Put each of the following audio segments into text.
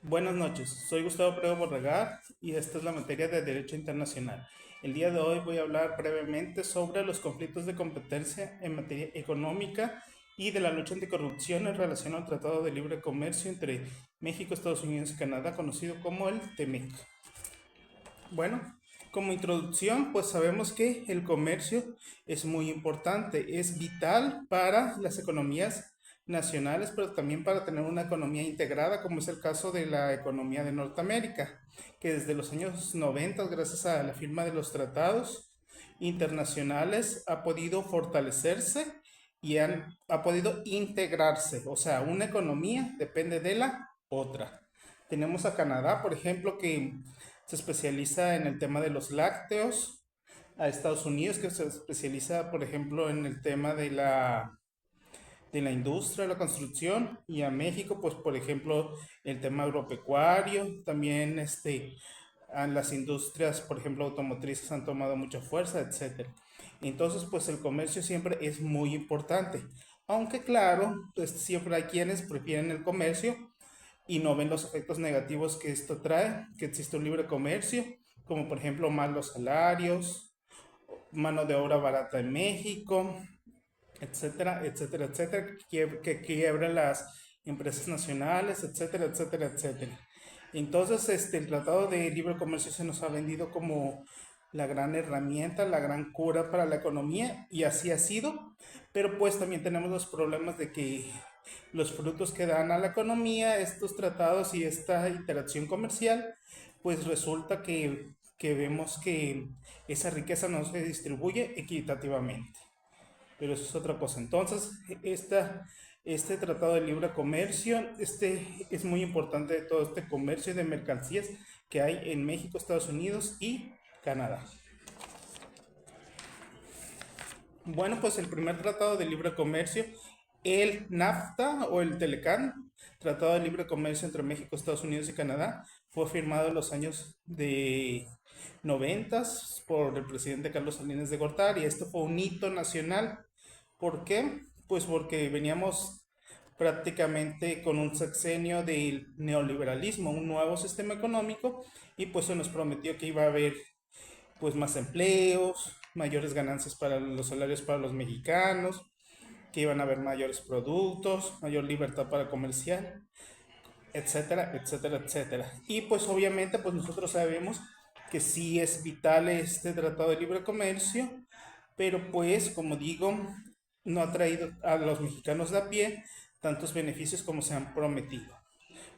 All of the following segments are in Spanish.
Buenas noches, soy Gustavo Prego Borregar y esta es la materia de Derecho Internacional. El día de hoy voy a hablar brevemente sobre los conflictos de competencia en materia económica y de la lucha anticorrupción en relación al Tratado de Libre Comercio entre México, Estados Unidos y Canadá, conocido como el TEMEC. Bueno, como introducción, pues sabemos que el comercio es muy importante, es vital para las economías nacionales, pero también para tener una economía integrada, como es el caso de la economía de Norteamérica, que desde los años 90, gracias a la firma de los tratados internacionales, ha podido fortalecerse y ha podido integrarse. O sea, una economía depende de la otra. Tenemos a Canadá, por ejemplo, que se especializa en el tema de los lácteos, a Estados Unidos, que se especializa, por ejemplo, en el tema de la industria, la construcción, y a México, pues, por ejemplo, el tema agropecuario, también a las industrias, por ejemplo, automotrices han tomado mucha fuerza, etcétera. Entonces, pues el comercio siempre es muy importante. Aunque claro, pues siempre hay quienes prefieren el comercio y no ven los efectos negativos que esto trae, que existe un libre comercio, como por ejemplo malos salarios, mano de obra barata en México, etcétera, etcétera, etcétera, que quiebran las empresas nacionales, etcétera, etcétera, etcétera. Entonces, el Tratado de Libre Comercio se nos ha vendido como la gran herramienta, la gran cura para la economía, y así ha sido, pero pues también tenemos los problemas de que los frutos que dan a la economía, estos tratados y esta interacción comercial, pues resulta que vemos que esa riqueza no se distribuye equitativamente. Pero eso es otra cosa. Entonces, este tratado de libre comercio, es muy importante de todo este comercio de mercancías que hay en México, Estados Unidos y Canadá. Bueno, pues el primer tratado de libre comercio, el NAFTA o el TELECAN, Tratado de Libre Comercio entre México, Estados Unidos y Canadá, fue firmado en los años de 90 por el presidente Carlos Salinas de Gortari, y esto fue un hito nacional. ¿Por qué? Pues porque veníamos prácticamente con un sexenio del neoliberalismo, un nuevo sistema económico, y pues se nos prometió que iba a haber pues más empleos, mayores ganancias para los salarios para los mexicanos, que iban a haber mayores productos, mayor libertad para comerciar, etcétera, etcétera, etcétera. Y pues obviamente pues nosotros sabemos que sí es vital este tratado de libre comercio, pero pues como digo, no ha traído a los mexicanos de a pie tantos beneficios como se han prometido,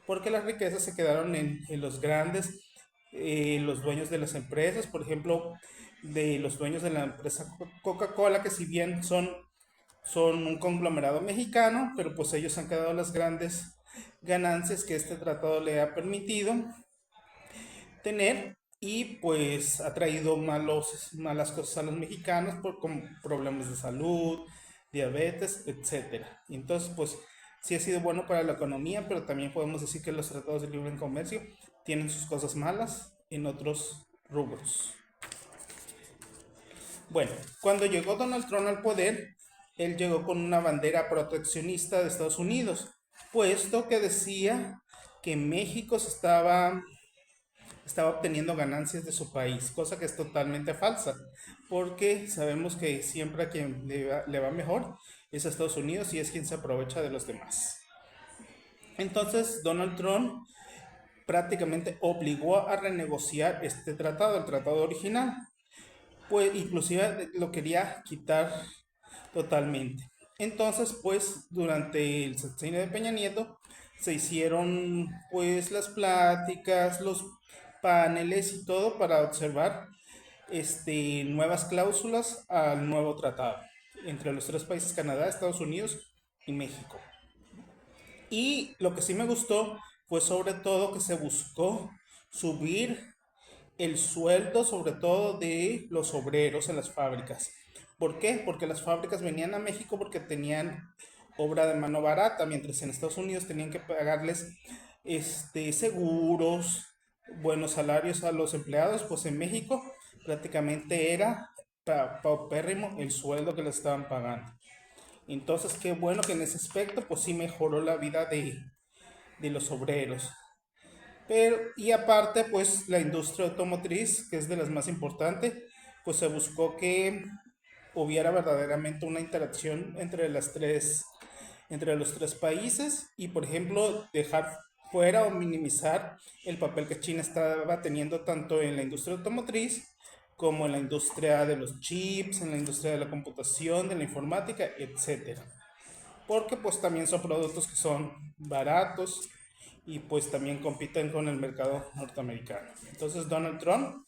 porque las riquezas se quedaron en los grandes, los dueños de las empresas, por ejemplo, de los dueños de la empresa Coca-Cola, que si bien son un conglomerado mexicano, pero pues ellos han quedado las grandes ganancias que este tratado le ha permitido tener, y pues ha traído malas cosas a los mexicanos con problemas de salud, diabetes, etcétera. Entonces, pues sí ha sido bueno para la economía, pero también podemos decir que los tratados de libre comercio tienen sus cosas malas en otros rubros. Bueno, cuando llegó Donald Trump al poder, él llegó con una bandera proteccionista de Estados Unidos, puesto que decía que México estaba obteniendo ganancias de su país, cosa que es totalmente falsa, porque sabemos que siempre a quien le va mejor es a Estados Unidos y es quien se aprovecha de los demás. Entonces, Donald Trump prácticamente obligó a renegociar este tratado, el tratado original, pues inclusive lo quería quitar totalmente. Entonces, pues durante el sexenio de Peña Nieto se hicieron pues las pláticas, los paneles y todo para observar nuevas cláusulas al nuevo tratado entre los tres países, Canadá, Estados Unidos y México. Y lo que sí me gustó fue sobre todo que se buscó subir el sueldo, sobre todo de los obreros en las fábricas. ¿Por qué? Porque las fábricas venían a México porque tenían obra de mano barata, mientras en Estados Unidos tenían que pagarles seguros, buenos salarios a los empleados, pues en México prácticamente era paupérrimo el sueldo que les estaban pagando. Entonces, qué bueno que en ese aspecto, pues sí mejoró la vida de los obreros. Pero, y aparte, pues la industria automotriz, que es de las más importantes, pues se buscó que hubiera verdaderamente una interacción entre los tres países y, por ejemplo, dejar fuera o minimizar el papel que China estaba teniendo tanto en la industria automotriz como en la industria de los chips, en la industria de la computación, de la informática, etcétera. Porque pues también son productos que son baratos y pues también compiten con el mercado norteamericano. Entonces Donald Trump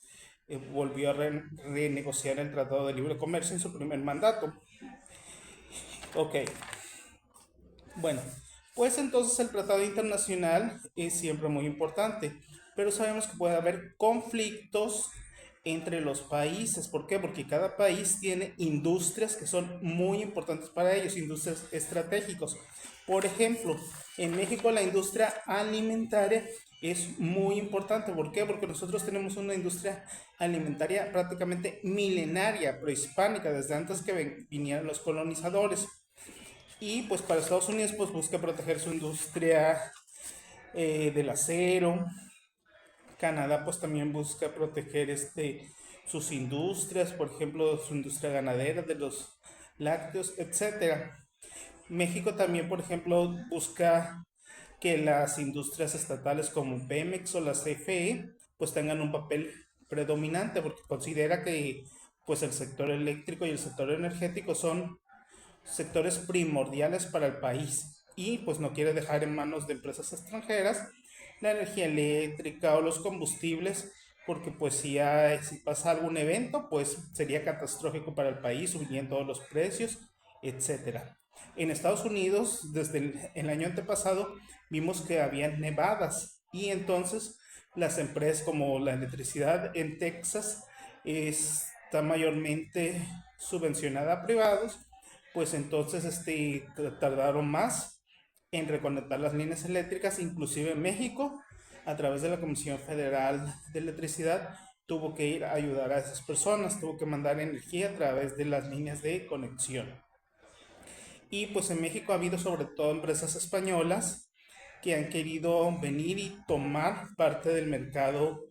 volvió a renegociar el Tratado de Libre Comercio en su primer mandato. Ok, bueno, pues entonces el tratado internacional es siempre muy importante, pero sabemos que puede haber conflictos entre los países. ¿Por qué? Porque cada país tiene industrias que son muy importantes para ellos, industrias estratégicos. Por ejemplo, en México la industria alimentaria es muy importante. ¿Por qué? Porque nosotros tenemos una industria alimentaria prácticamente milenaria, prehispánica, desde antes que vinieran los colonizadores. Y pues para Estados Unidos pues busca proteger su industria del acero. Canadá pues también busca proteger sus industrias, por ejemplo su industria ganadera, de los lácteos, etcétera. México también, por ejemplo, busca que las industrias estatales como Pemex o la CFE pues tengan un papel predominante porque considera que pues el sector eléctrico y el sector energético son sectores primordiales para el país y pues no quiere dejar en manos de empresas extranjeras la energía eléctrica o los combustibles porque pues si pasa algún evento pues sería catastrófico para el país, subirían todos los precios, etcétera. En Estados Unidos desde el año antepasado vimos que había nevadas y entonces las empresas como la electricidad en Texas está mayormente subvencionada a privados, pues entonces tardaron más en reconectar las líneas eléctricas, inclusive en México, a través de la Comisión Federal de Electricidad, tuvo que ir a ayudar a esas personas, tuvo que mandar energía a través de las líneas de conexión. Y pues en México ha habido sobre todo empresas españolas que han querido venir y tomar parte del mercado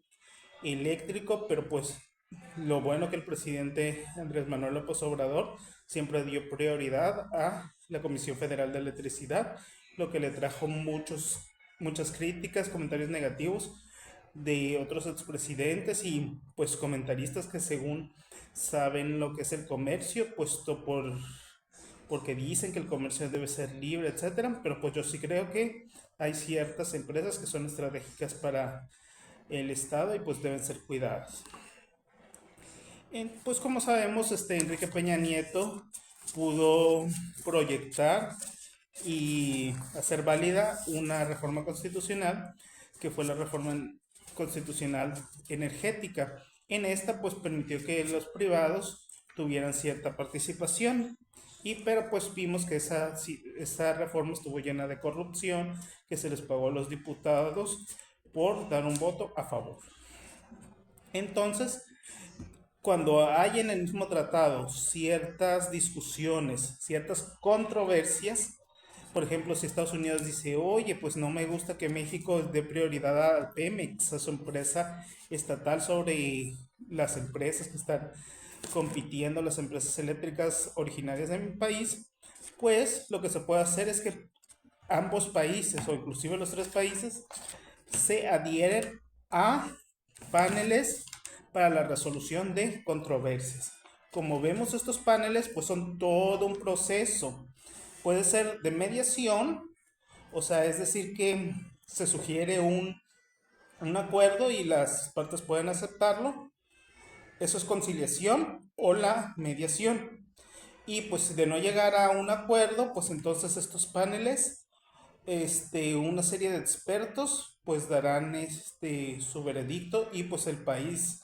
eléctrico, pero pues lo bueno que el presidente Andrés Manuel López Obrador siempre dio prioridad a la Comisión Federal de Electricidad, lo que le trajo muchas críticas, comentarios negativos de otros expresidentes y pues comentaristas que según saben lo que es el comercio, puesto porque dicen que el comercio debe ser libre, etcétera, pero pues yo sí creo que hay ciertas empresas que son estratégicas para el Estado y pues deben ser cuidadas. Pues como sabemos, Enrique Peña Nieto pudo proyectar y hacer válida una reforma constitucional que fue la reforma constitucional energética. En esta pues permitió que los privados tuvieran cierta participación pero pues vimos que esa reforma estuvo llena de corrupción, que se les pagó a los diputados por dar un voto a favor. Entonces, cuando hay en el mismo tratado ciertas discusiones, ciertas controversias, por ejemplo, si Estados Unidos dice, oye, pues no me gusta que México dé prioridad a Pemex, a su empresa estatal, sobre las empresas que están compitiendo, las empresas eléctricas originarias de mi país, pues lo que se puede hacer es que ambos países, o inclusive los tres países, se adhieren a paneles para la resolución de controversias. Como vemos, estos paneles pues son todo un proceso. Puede ser de mediación, o sea, es decir que se sugiere un acuerdo y las partes pueden aceptarlo. Eso es conciliación o la mediación. Y pues de no llegar a un acuerdo, pues entonces estos paneles, una serie de expertos, pues darán su veredicto y pues el país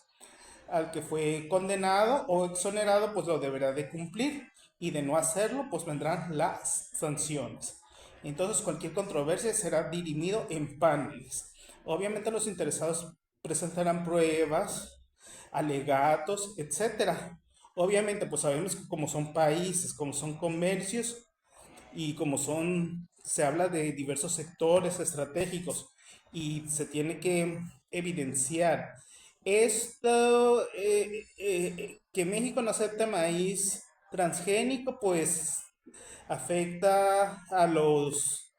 al que fue condenado o exonerado, pues lo deberá de cumplir y de no hacerlo, pues vendrán las sanciones. Entonces cualquier controversia será dirimido en paneles. Obviamente los interesados presentarán pruebas, alegatos, etcétera. Obviamente, pues sabemos que como son países, como son comercios y como se habla de diversos sectores estratégicos y se tiene que evidenciar esto, que México no acepte maíz transgénico, pues afecta a los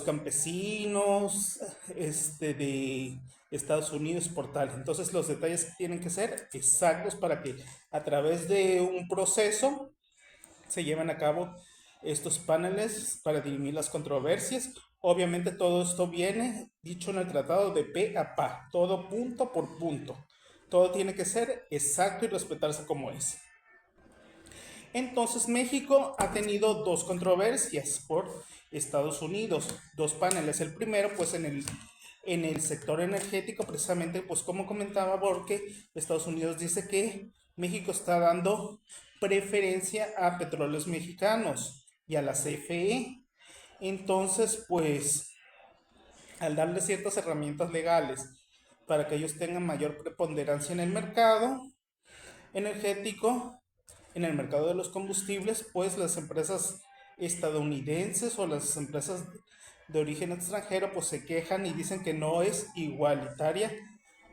campesinos de Estados Unidos por tal. Entonces los detalles tienen que ser exactos para que a través de un proceso se lleven a cabo estos paneles para dirimir las controversias. Obviamente todo esto viene dicho en el tratado de pe a pa, todo punto por punto. Todo tiene que ser exacto y respetarse como es. Entonces México ha tenido dos controversias por Estados Unidos, dos paneles. El primero, pues en el sector energético, precisamente, pues como comentaba, porque Estados Unidos dice que México está dando preferencia a petróleos mexicanos y a la CFE. Entonces, pues, al darle ciertas herramientas legales para que ellos tengan mayor preponderancia en el mercado energético, en el mercado de los combustibles, pues las empresas estadounidenses o las empresas de origen extranjero pues se quejan y dicen que no es igualitaria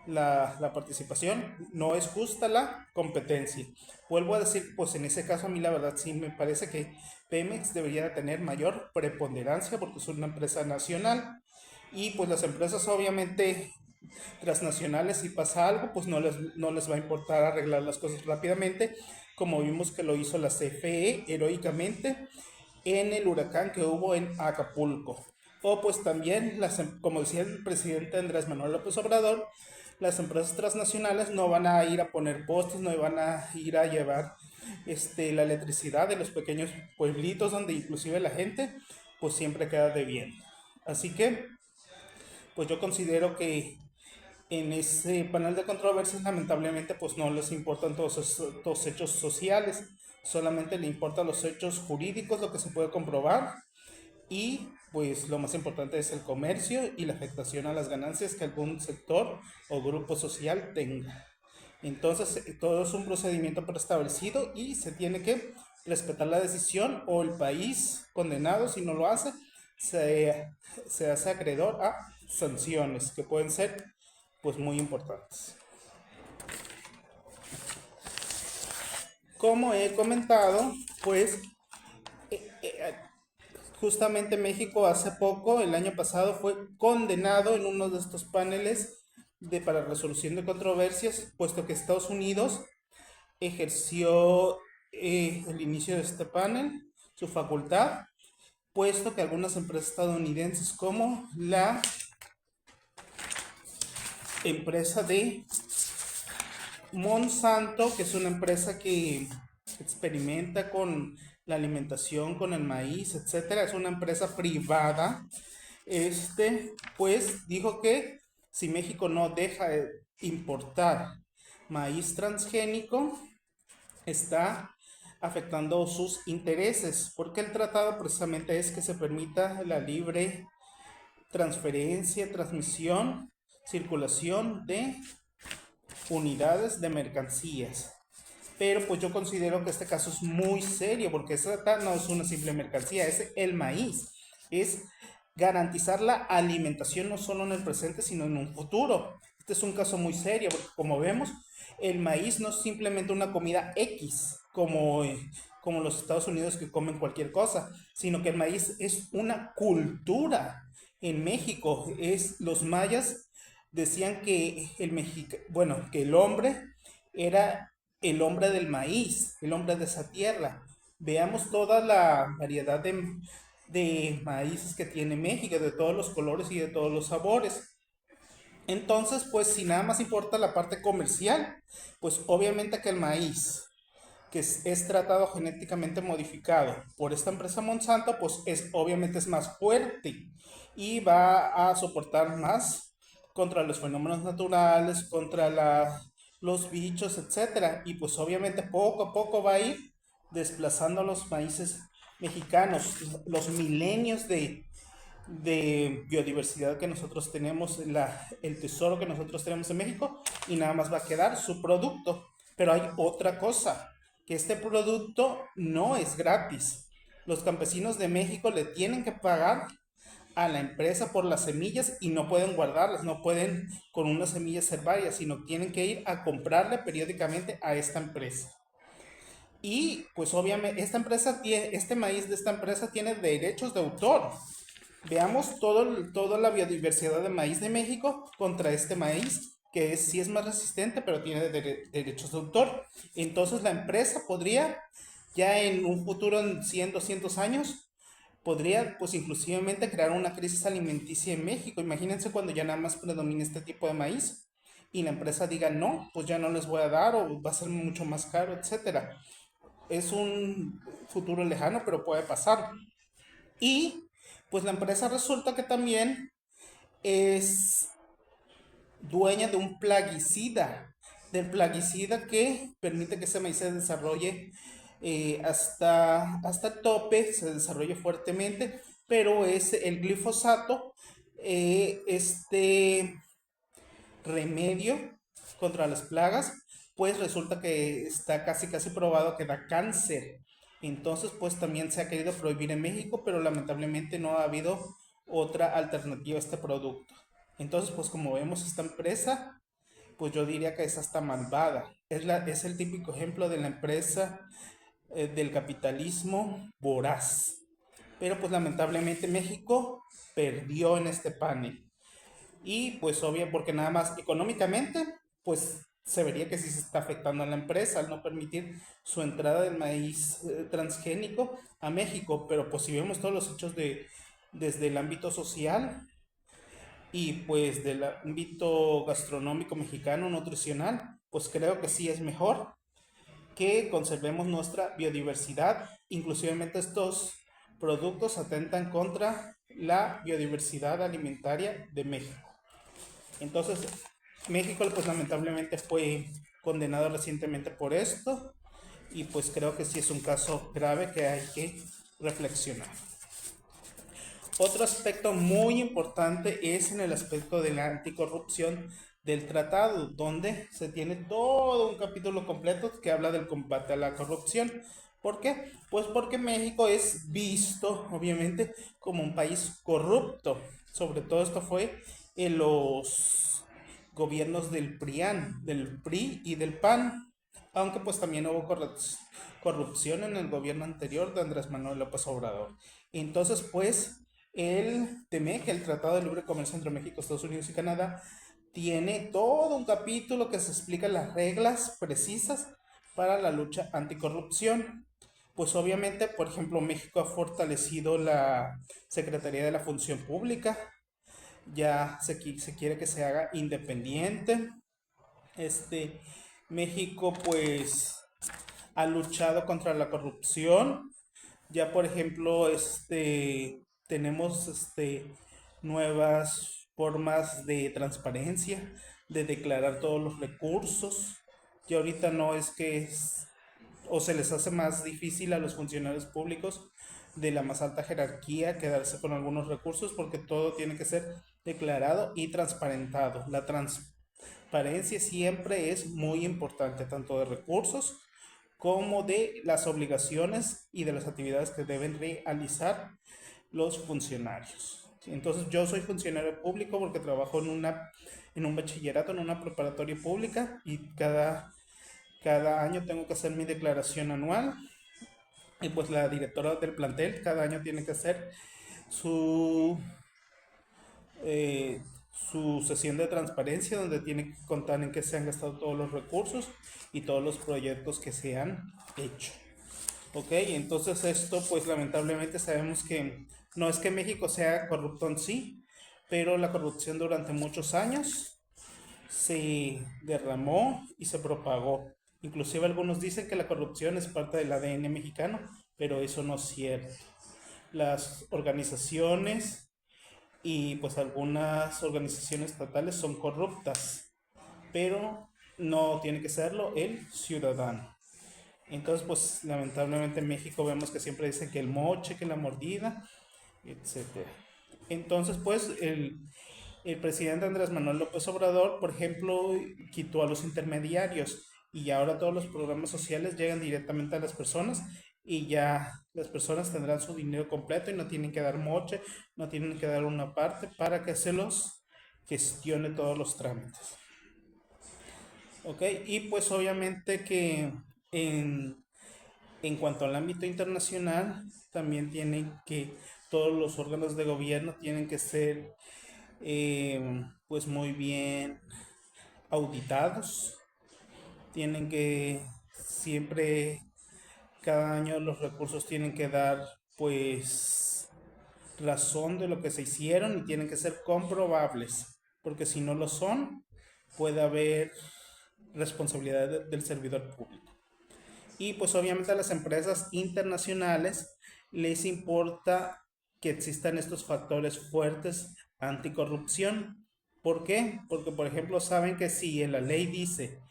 la participación, no es justa la competencia. Vuelvo a decir, pues en ese caso a mí la verdad sí me parece que Pemex debería tener mayor preponderancia porque es una empresa nacional y pues las empresas obviamente transnacionales, si pasa algo, pues no les va a importar arreglar las cosas rápidamente, como vimos que lo hizo la CFE heroicamente en el huracán que hubo en Acapulco. O pues también, como decía el presidente Andrés Manuel López Obrador, las empresas transnacionales no van a ir a poner postes, no van a ir a llevar la electricidad de los pequeños pueblitos donde inclusive la gente pues siempre queda debiendo. Así que pues yo considero que en ese panel de controversias lamentablemente pues no les importan todos estos hechos sociales, solamente le importan los hechos jurídicos, lo que se puede comprobar y pues lo más importante es el comercio y la afectación a las ganancias que algún sector o grupo social tenga. Entonces todo es un procedimiento preestablecido y se tiene que respetar la decisión o el país condenado si no lo hace se, se hace acreedor a sanciones que pueden ser pues muy importantes. Como he comentado, pues justamente México hace poco, el año pasado, fue condenado en uno de estos paneles para resolución de controversias, puesto que Estados Unidos ejerció el inicio de este panel, su facultad, puesto que algunas empresas estadounidenses como la empresa de Monsanto, que es una empresa que experimenta con la alimentación, con el maíz, etcétera, es una empresa privada. Pues dijo que si México no deja de importar maíz transgénico, está afectando sus intereses, porque el tratado precisamente es que se permita la libre transferencia, transmisión, circulación de unidades de mercancías. Pero pues yo considero que este caso es muy serio porque esta no es una simple mercancía, es el maíz. Es garantizar la alimentación no solo en el presente, sino en un futuro. Este es un caso muy serio porque como vemos, el maíz no es simplemente una comida X, como los Estados Unidos que comen cualquier cosa, sino que el maíz es una cultura. En México, los mayas decían que bueno, que el hombre era el hombre del maíz, el hombre de esa tierra. Veamos toda la variedad de maíces que tiene México, de todos los colores y de todos los sabores. Entonces, pues si nada más importa la parte comercial, pues obviamente que el maíz que es tratado genéticamente modificado por esta empresa Monsanto, pues obviamente es más fuerte y va a soportar más contra los fenómenos naturales, contra los bichos, etcétera. Y pues obviamente poco a poco va a ir desplazando a los maíces mexicanos, los milenios de biodiversidad que nosotros tenemos, el tesoro que nosotros tenemos en México, y nada más va a quedar su producto. Pero hay otra cosa, que este producto no es gratis. Los campesinos de México le tienen que pagar a la empresa por las semillas y no pueden guardarlas, no pueden con unas semillas ser varias, sino tienen que ir a comprarle periódicamente a esta empresa. Y pues obviamente este maíz de esta empresa tiene derechos de autor. Veamos toda la biodiversidad de maíz de México contra este maíz, que sí es más resistente, pero tiene derechos de autor. Entonces la empresa podría, ya en un futuro, en 100, 200 años, podría pues inclusivamente crear una crisis alimenticia en México. Imagínense cuando ya nada más predomine este tipo de maíz y la empresa diga no, pues ya no les voy a dar o va a ser mucho más caro, etcétera. Es un futuro lejano, pero puede pasar. Y pues la empresa resulta que también es dueña de un plaguicida, del plaguicida que permite que ese maíz se desarrolle hasta el tope, se desarrolle fuertemente, pero es el glifosato, este remedio contra las plagas, pues resulta que está casi probado que da cáncer. Entonces, pues también se ha querido prohibir en México, pero lamentablemente no ha habido otra alternativa a este producto. Entonces, pues como vemos, esta empresa, pues yo diría que es hasta malvada. Es el típico ejemplo de la empresa del capitalismo voraz. Pero pues lamentablemente México perdió en este panel. Y pues obvio, porque nada más económicamente, pues se vería que sí se está afectando a la empresa al no permitir su entrada del maíz transgénico a México. Pero pues si vemos todos los hechos desde el ámbito social y pues del ámbito gastronómico mexicano, nutricional, pues creo que sí es mejor que conservemos nuestra biodiversidad. Inclusivemente estos productos atentan contra la biodiversidad alimentaria de México. Entonces, México pues lamentablemente fue condenado recientemente por esto y pues creo que sí es un caso grave que hay que reflexionar. Otro aspecto muy importante es en el aspecto de la anticorrupción del tratado, donde se tiene todo un capítulo completo que habla del combate a la corrupción. ¿Por qué? Pues porque México es visto, obviamente, como un país corrupto. Sobre todo esto fue en los gobiernos del PRIAN, del PRI y del PAN, aunque pues también hubo corrupción en el gobierno anterior de Andrés Manuel López Obrador. Entonces, pues, el TMEC, el Tratado de Libre Comercio entre México, Estados Unidos y Canadá, tiene todo un capítulo que se explica las reglas precisas para la lucha anticorrupción. Pues obviamente, por ejemplo, México ha fortalecido la Secretaría de la Función Pública, ya se quiere que se haga independiente. Este, México pues ha luchado contra la corrupción. Ya por ejemplo, tenemos nuevas formas de transparencia, de declarar todos los recursos. Y ahorita no es que o se les hace más difícil a los funcionarios públicos de la más alta jerarquía quedarse con algunos recursos porque todo tiene que ser declarado y transparentado. La transparencia siempre es muy importante, tanto de recursos como de las obligaciones y de las actividades que deben realizar los funcionarios. Entonces yo soy funcionario público porque trabajo en un bachillerato, en una preparatoria pública y cada año tengo que hacer mi declaración anual y pues la directora del plantel cada año tiene que hacer su, eh, su sesión de transparencia donde tiene que contar en qué se han gastado todos los recursos y todos los proyectos que se han hecho. Ok, entonces esto pues lamentablemente sabemos que no es que México sea corrupto en sí, pero la corrupción durante muchos años se derramó y se propagó. Inclusive algunos dicen que la corrupción es parte del ADN mexicano, pero eso no es cierto. Las organizaciones y pues algunas organizaciones estatales son corruptas, pero no tiene que serlo el ciudadano. Entonces, pues lamentablemente en México vemos que siempre dicen que el moche, que la mordida, etcétera. Entonces, pues el presidente Andrés Manuel López Obrador, por ejemplo, quitó a los intermediarios y ahora todos los programas sociales llegan directamente a las personas y ya las personas tendrán su dinero completo y no tienen que dar moche, no tienen que dar una parte para que se los gestione todos los trámites. ¿Ok? Y pues obviamente que en, en cuanto al ámbito internacional, también tienen que, todos los órganos de gobierno tienen que ser pues muy bien auditados, tienen que siempre, cada año los recursos tienen que dar pues razón de lo que se hicieron y tienen que ser comprobables, porque si no lo son, puede haber responsabilidad del servidor público. Y pues obviamente a las empresas internacionales les importa que existan estos factores fuertes anticorrupción. ¿Por qué? Porque por ejemplo saben que si la ley dice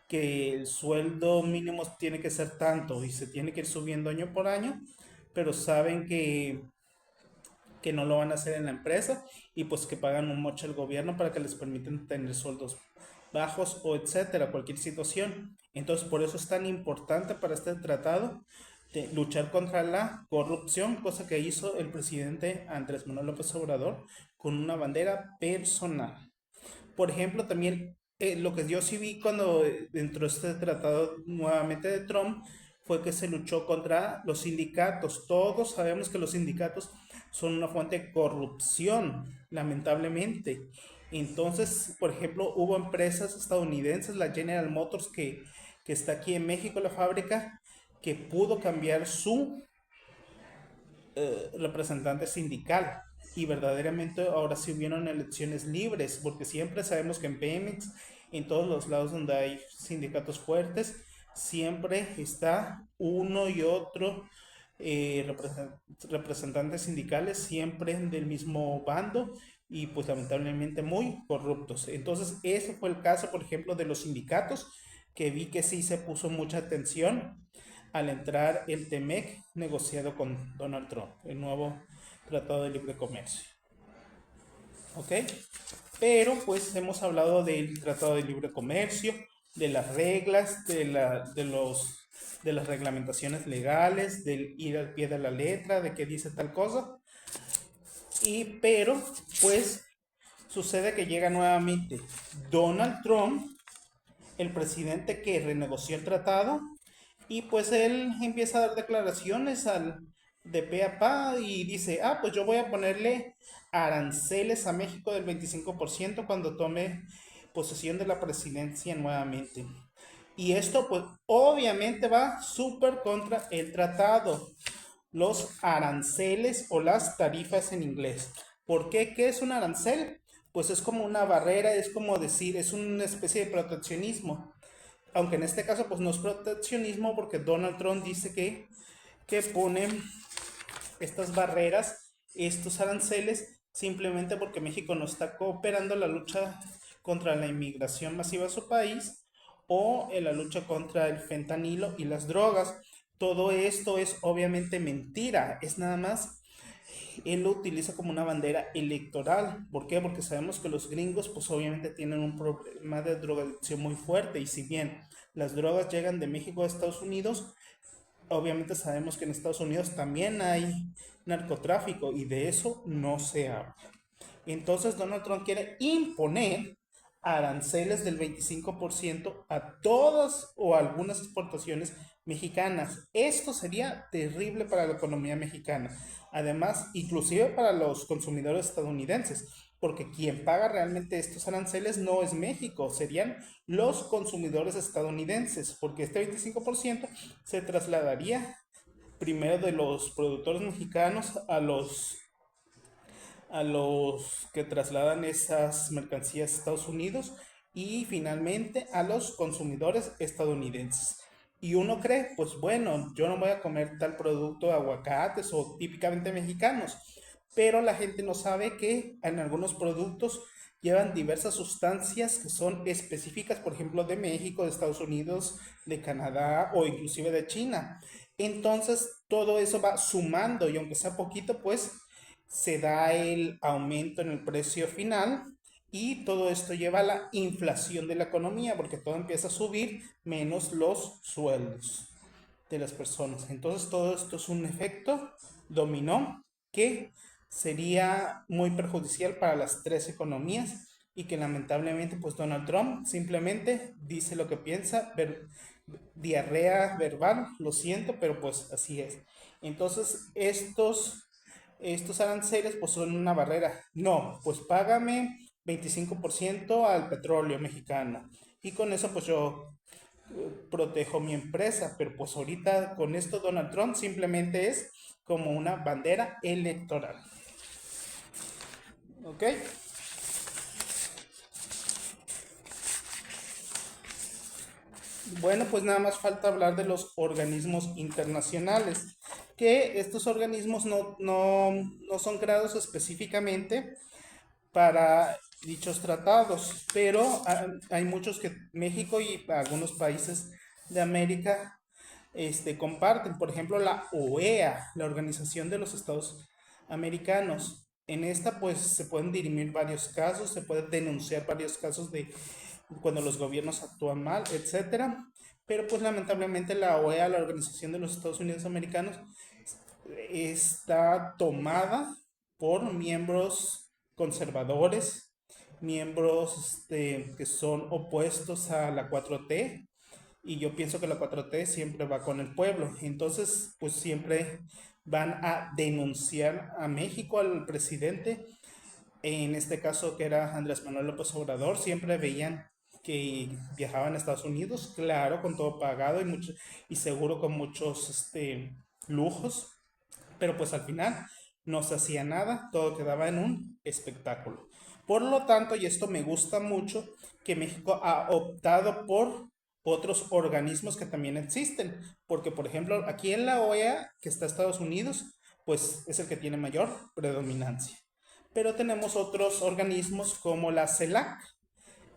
que el sueldo mínimo tiene que ser tanto y se tiene que ir subiendo año por año, pero saben que no lo van a hacer en la empresa y pues que pagan un moche al gobierno para que les permiten tener sueldos bajos o etcétera, cualquier situación. Entonces, por eso es tan importante para este tratado de luchar contra la corrupción, cosa que hizo el presidente Andrés Manuel López Obrador con una bandera personal. Por ejemplo, también lo que yo sí vi cuando entró este tratado nuevamente de Trump fue que se luchó contra los sindicatos. Todos sabemos que los sindicatos son una fuente de corrupción, lamentablemente. Entonces, por ejemplo, hubo empresas estadounidenses, la General Motors, que está aquí en México, la fábrica, que pudo cambiar su representante sindical y verdaderamente ahora sí hubieron elecciones libres, porque siempre sabemos que en Pemex, en todos los lados donde hay sindicatos fuertes, siempre está uno y otro representantes sindicales, siempre del mismo bando y pues lamentablemente muy corruptos. Entonces ese fue el caso, por ejemplo, de los sindicatos, que vi que sí se puso mucha atención al entrar el TEMEC negociado con Donald Trump, el nuevo Tratado de Libre Comercio. ¿Ok? Pero pues hemos hablado del Tratado de Libre Comercio, de las reglas, de las reglamentaciones legales, del ir al pie de la letra, de qué dice tal cosa. Pero pues sucede que llega nuevamente Donald Trump, el presidente que renegoció el tratado, y pues él empieza a dar declaraciones de pe a pa y dice, ah, pues yo voy a ponerle aranceles a México del 25% cuando tome posesión de la presidencia nuevamente. Y esto pues obviamente va súper contra el tratado, los aranceles o las tarifas en inglés. ¿Por qué? ¿Qué es un arancel? Pues es como una barrera, es como decir, es una especie de proteccionismo. Aunque en este caso pues no es proteccionismo porque Donald Trump dice que pone estas barreras, estos aranceles, simplemente porque México no está cooperando en la lucha contra la inmigración masiva a su país o en la lucha contra el fentanilo y las drogas. Todo esto es obviamente mentira, es nada más él lo utiliza como una bandera electoral. ¿Por qué? Porque sabemos que los gringos pues obviamente tienen un problema de drogadicción muy fuerte y si bien las drogas llegan de México a Estados Unidos, obviamente sabemos que en Estados Unidos también hay narcotráfico y de eso no se habla. Entonces Donald Trump quiere imponer aranceles del 25% a todas o algunas exportaciones mexicanas. Esto sería terrible para la economía mexicana. Además, inclusive para los consumidores estadounidenses, porque quien paga realmente estos aranceles no es México, serían los consumidores estadounidenses, porque este 25% se trasladaría primero de los productores mexicanos a los que trasladan esas mercancías a Estados Unidos y finalmente a los consumidores estadounidenses. Y uno cree, pues bueno, yo no voy a comer tal producto de aguacates o típicamente mexicanos, pero la gente no sabe que en algunos productos llevan diversas sustancias que son específicas, por ejemplo, de México, de Estados Unidos, de Canadá o inclusive de China. Entonces, todo eso va sumando y aunque sea poquito, pues se da el aumento en el precio final y todo esto lleva a la inflación de la economía porque todo empieza a subir menos los sueldos. de las personas. Entonces todo esto es un efecto dominó que sería muy perjudicial para las tres economías y que lamentablemente pues Donald Trump simplemente dice lo que piensa, diarrea verbal, lo siento, pero pues así es. Entonces estos aranceles pues son una barrera. No, pues págame 25% al petróleo mexicano. Y con eso pues yo protejo mi empresa. Pero pues ahorita con esto Donald Trump simplemente es como una bandera electoral. ¿Ok? Bueno, pues nada más falta hablar de los organismos internacionales, que estos organismos no son creados específicamente para dichos tratados, pero hay muchos que México y algunos países de América comparten. Por ejemplo, la OEA, la Organización de los Estados Americanos. En esta pues se pueden dirimir varios casos, se pueden denunciar varios casos de cuando los gobiernos actúan mal, etcétera. Pero pues lamentablemente la OEA, la Organización de los Estados Unidos Americanos, está tomada por miembros conservadores, miembros que son opuestos a la 4T, y yo pienso que la 4T siempre va con el pueblo. Entonces, pues siempre van a denunciar a México, al presidente, en este caso que era Andrés Manuel López Obrador. Siempre veían que viajaban a Estados Unidos, claro, con todo pagado y seguro con muchos lujos, pero pues al final no se hacía nada, todo quedaba en un espectáculo. Por lo tanto, y esto me gusta mucho, que México ha optado por otros organismos que también existen, porque por ejemplo aquí en la OEA, que está Estados Unidos, pues es el que tiene mayor predominancia. Pero tenemos otros organismos como la CELAC,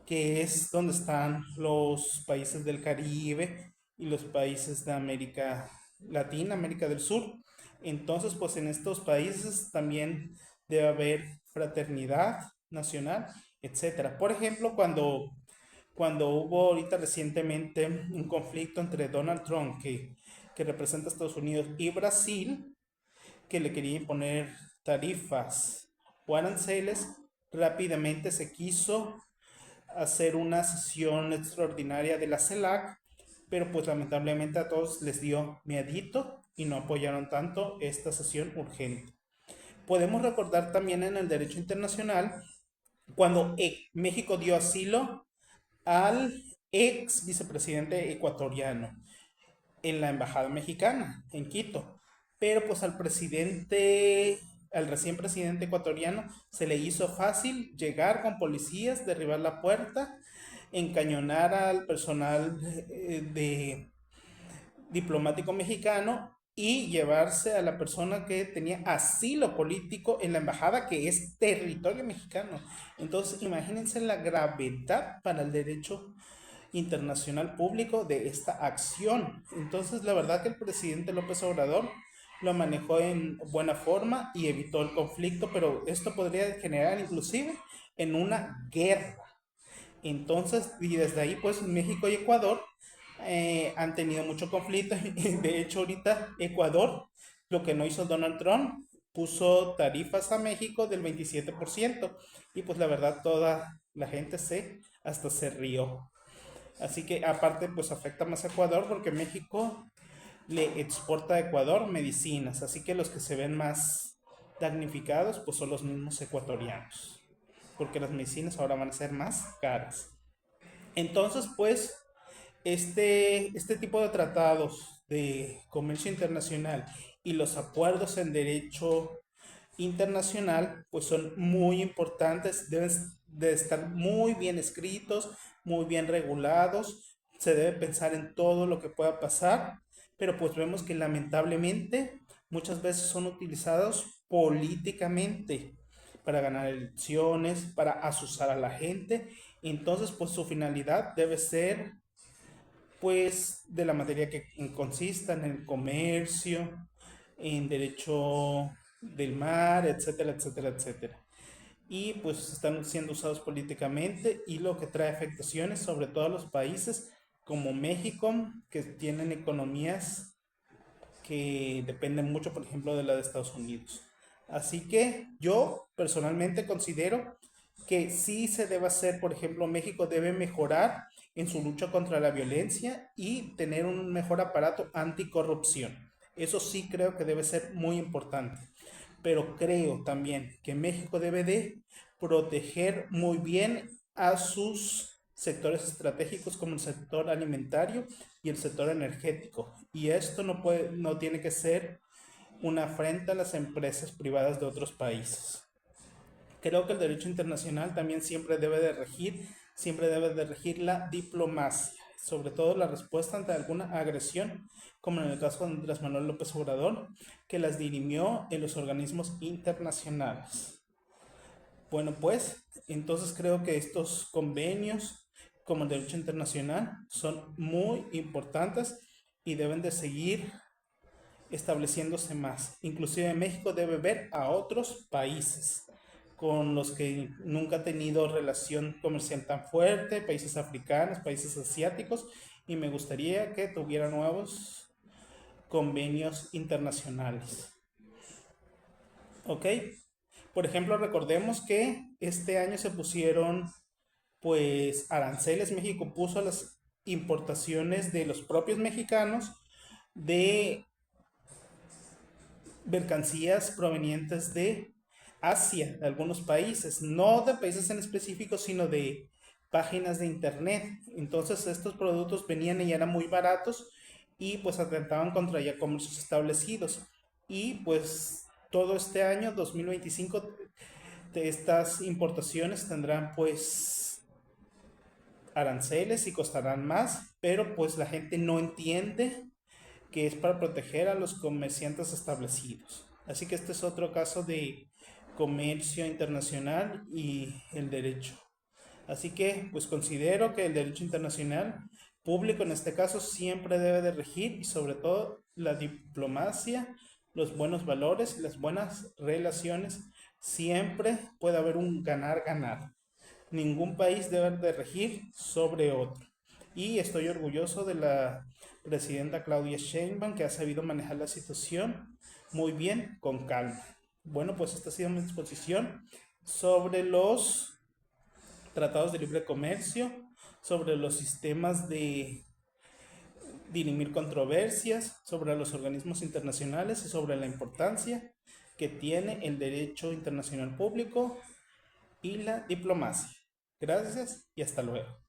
que es donde están los países del Caribe y los países de América Latina, América del Sur. Entonces, pues en estos países también debe haber fraternidad nacional, etcétera. Por ejemplo, cuando hubo ahorita recientemente un conflicto entre Donald Trump, que representa a Estados Unidos, y Brasil, que le quería imponer tarifas o aranceles, rápidamente se quiso hacer una sesión extraordinaria de la CELAC, pero pues lamentablemente a todos les dio miedito y no apoyaron tanto esta sesión urgente. Podemos recordar también en el derecho internacional cuando México dio asilo al ex vicepresidente ecuatoriano en la embajada mexicana en Quito, pero pues al recién presidente ecuatoriano se le hizo fácil llegar con policías, derribar la puerta, encañonar al personal de diplomático mexicano y llevarse a la persona que tenía asilo político en la embajada, que es territorio mexicano. Entonces, imagínense la gravedad para el derecho internacional público de esta acción. Entonces, la verdad que el presidente López Obrador lo manejó en buena forma y evitó el conflicto, pero esto podría generar inclusive en una guerra. Entonces, y desde ahí, pues México y Ecuador han tenido mucho conflicto. De hecho, ahorita Ecuador, lo que no hizo Donald Trump, puso tarifas a México del 27%, y pues la verdad toda la gente hasta se rió. Así que aparte pues afecta más a Ecuador porque México le exporta a Ecuador medicinas, así que los que se ven más damnificados pues son los mismos ecuatorianos, porque las medicinas ahora van a ser más caras. Entonces pues este tipo de tratados de comercio internacional y los acuerdos en derecho internacional pues son muy importantes, deben de estar muy bien escritos, muy bien regulados, se debe pensar en todo lo que pueda pasar, pero pues vemos que lamentablemente muchas veces son utilizados políticamente para ganar elecciones, para asusar a la gente. Entonces pues su finalidad debe ser pues de la materia que consista en el comercio, en derecho del mar, etcétera, etcétera, etcétera. Y pues están siendo usados políticamente, y lo que trae afectaciones sobre todo a los países como México, que tienen economías que depende mucho, por ejemplo, de la de Estados Unidos. Así que yo personalmente considero que sí se debe hacer, por ejemplo, México debe mejorar en su lucha contra la violencia y tener un mejor aparato anticorrupción. Eso sí creo que debe ser muy importante. Pero creo también que México debe de proteger muy bien a sus sectores estratégicos como el sector alimentario y el sector energético. Y esto no tiene que ser una afrenta a las empresas privadas de otros países. Creo que el derecho internacional también siempre debe de regir la diplomacia, sobre todo la respuesta ante alguna agresión, como en el caso de Andrés Manuel López Obrador, que las dirimió en los organismos internacionales. Bueno, pues entonces creo que estos convenios como el derecho internacional son muy importantes y deben de seguir estableciéndose más. Inclusive México debe ver a otros países con los que nunca ha tenido relación comercial tan fuerte, países africanos, países asiáticos, y me gustaría que tuviera nuevos convenios internacionales. ¿Ok? Por ejemplo, recordemos que este año se pusieron pues aranceles, México puso a las importaciones de los propios mexicanos de mercancías provenientes de Asia, de algunos países, no de países en específico, sino de páginas de internet. Entonces estos productos venían y eran muy baratos y pues atentaban contra ya comercios establecidos. Y pues todo este año, 2025, de estas importaciones tendrán pues aranceles y costarán más, pero pues la gente no entiende que es para proteger a los comerciantes establecidos. Así que este es otro caso de comercio internacional y el derecho. Así que pues considero que el derecho internacional público en este caso siempre debe de regir y sobre todo la diplomacia, los buenos valores y las buenas relaciones. Siempre puede haber un ganar-ganar. Ningún país debe de regir sobre otro. Y estoy orgulloso de la presidenta Claudia Sheinbaum, que ha sabido manejar la situación muy bien, con calma. Bueno, pues esta ha sido mi exposición sobre los tratados de libre comercio, sobre los sistemas de dirimir controversias, sobre los organismos internacionales y sobre la importancia que tiene el derecho internacional público y la diplomacia. Gracias y hasta luego.